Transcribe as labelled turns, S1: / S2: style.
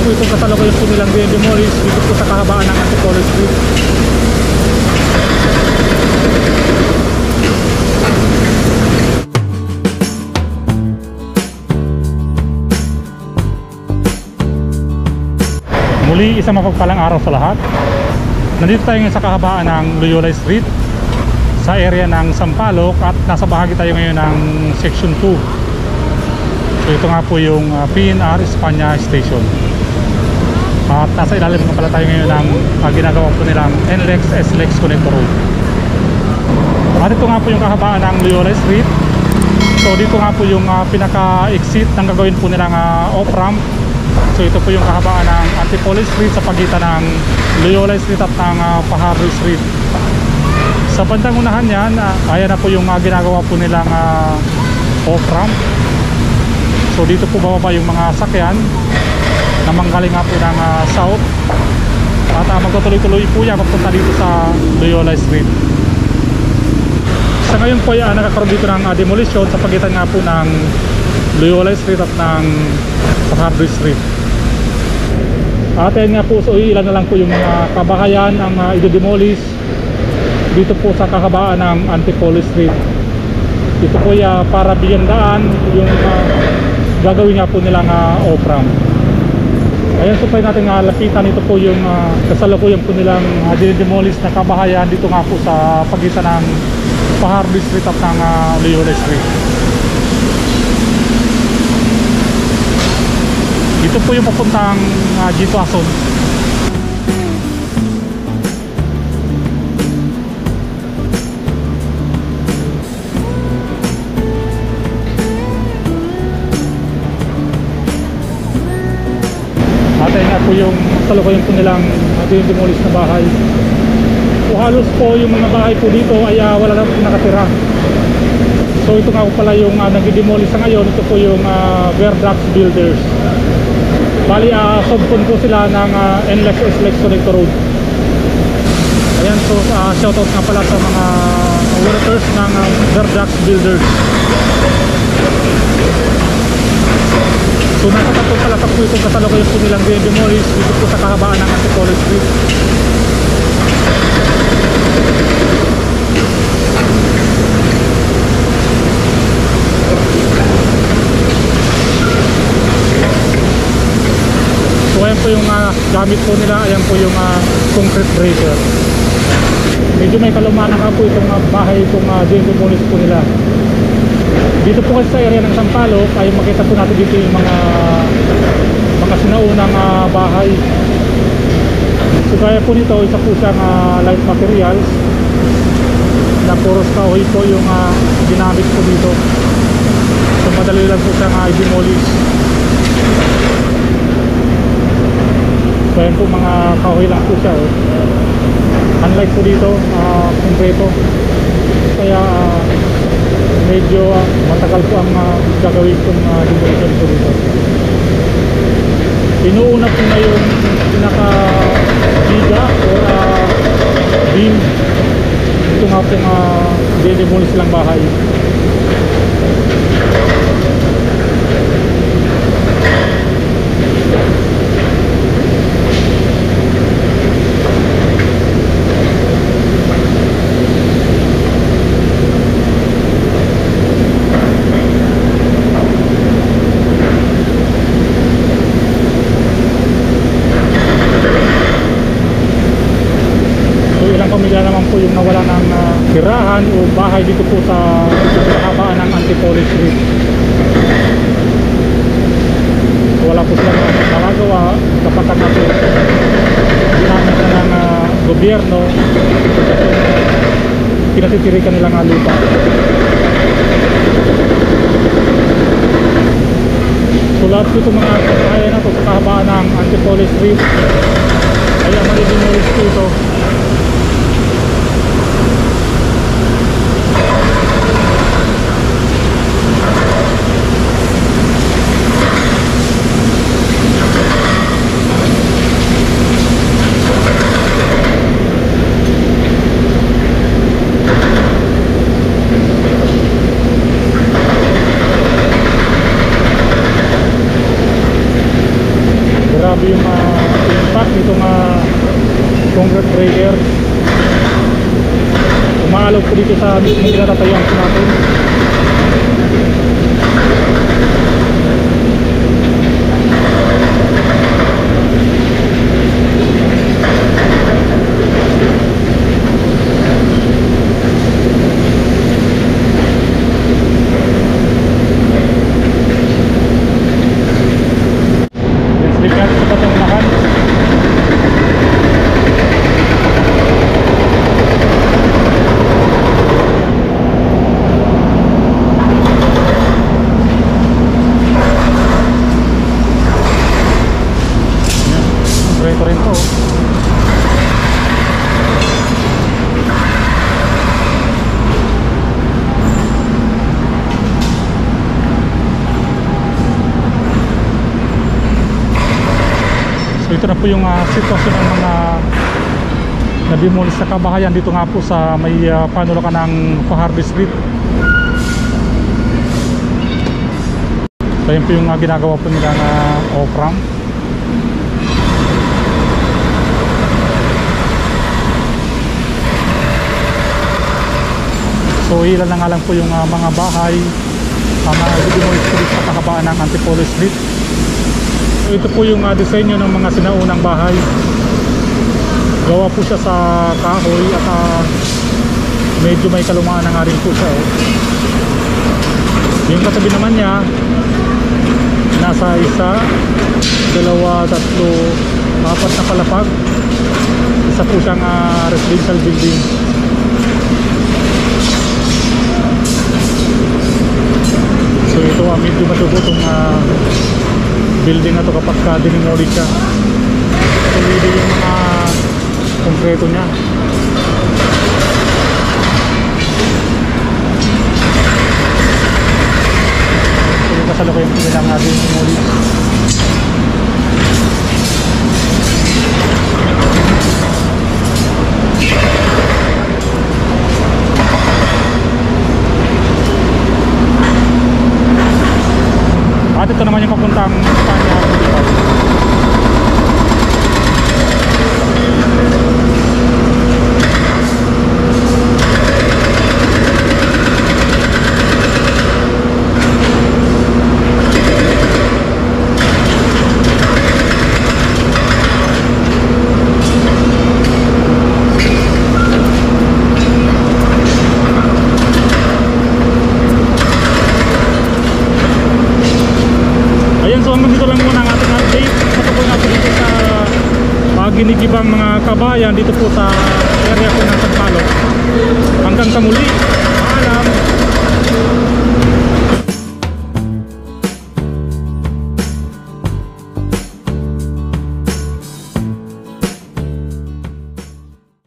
S1: po itong kasalukuyan po nilang demolish dito po sa kahabaan ng Antipolo Street. Muli, isang mapagpalang araw sa lahat. Nandito tayo ngayon sa kahabaan ng Loyola Street sa area ng Sampaloc at nasa bahagi tayo ngayon ng Section 2. So ito nga po yung PNR España Station. At nasa ilalim nga pala tayo ngayon ng ginagawa po nilang NLEX SLEX Connector Road. At ito nga po yung kahabaan ng Loyola Street. So dito nga po yung pinaka-exit ng gagawin po nilang off-ramp. So ito po yung kahabaan ng Antipolo Street sa pagitan ng Loyola Street at ng Fajardo Street. Sa bandang unahan yan, ayan na po yung ginagawa po nilang off-ramp. So dito po bababa yung mga sakyan na manggaling nga po ng south. At magtutuloy-tuloy po yan papunta dito sa Loyola Street. Sa ngayon po yan, nakakaroon dito ng demolition sa pagitan nga po ng Loyola Street at ng Fajardo Street. At yan nga po, so ilan na lang po yung mga kabahayan ang i-demolish dito po sa kahabaan ng Antipolo Street. Ito po para bigyan daan yung gagawin nga po nilang off-ramp. Ayan, so tayo natin lapitan. Ito po yung kasalukuyan po nilang i-demolish na kabahayan dito nga po sa pagitan ng Fajardo Street at ng Loyola Street. Ito po yung papuntang Gituason. At ayun nga po yung kasalukuyan po nilang demolish na bahay. So halos po yung mga bahay po dito ay wala na po nakatira. So ito nga po pala yung nag-demolish sa ngayon. Ito po yung Verdax Builders. Bali, subcon po sila ng NLEX SLEX Connector Road. Ayan, so shoutout nga pala sa mga workers ng Verdax Builders. So nakakatong pala sa po itong kasalukuyan po nilang demolish dito po sa kahabaan ng Antipolo Street. So ayan po yung gamit po nila. Ayan po yung concrete breaker. Medyo may kalumanan nga po itong bahay itong demolish po nila. Dito po kasi sa area ng Sampaloc ay makita po natin dito yung mga sinaunang bahay. So kaya po nito, isa po siyang light materials na puros kahoy po yung ginamit po dito. So madali lang po siyang i-demolish. So ayan po, mga kahoy lang po siya. Unlike po dito, konkreto. Kaya medyo matagal po ang gagawin kong demolition po dito. Inuuna po na yung pinaka-giga or beam. Ito nga po demolish lang bahay. Pamilya naman po yung nawala ng tirahan o bahay dito po sa kahabaan ng Antipolo Street. So, wala po silang magagawa kapag natin ginamit na ng gobyerno pinatitirikan nilang lupa. So lahat po itong mga kabahayan na po sa kahabaan ng Antipolo Street ay mag-demolish po ito. grabe yung impact nitong concrete breaker. Umaalaw po dito sa mismong kinatatayuan po natin. Ito na po yung sitwasyon ng mga nademolish sa kabahayan dito nga po sa may panulakan ng Fajardo Street. So yun po yung ginagawa po nila na off-ramp. So ilan na nga lang po yung mga bahay na nademolish po sa kahabaan ng Antipolo Street. So ito po yung disenyo ng mga sinaunang bahay. Gawa po siya sa kahoy at medyo may kalumaan na nga rin po siya. Yung katabi naman niya, nasa 1, 2, 3, 4 na palapag. Isa po siyang residential building. So ito medyo matubo itong building na to kapag dinimoli siya. Tuloy yung mga konkreto niya. So yung kasalukuyan po nilang dinimoli. At ito naman yung papuntang Espanya. Ginigibang mga kabayan dito po sa area po ng Sampaloc. Hanggang sa muli, paalam.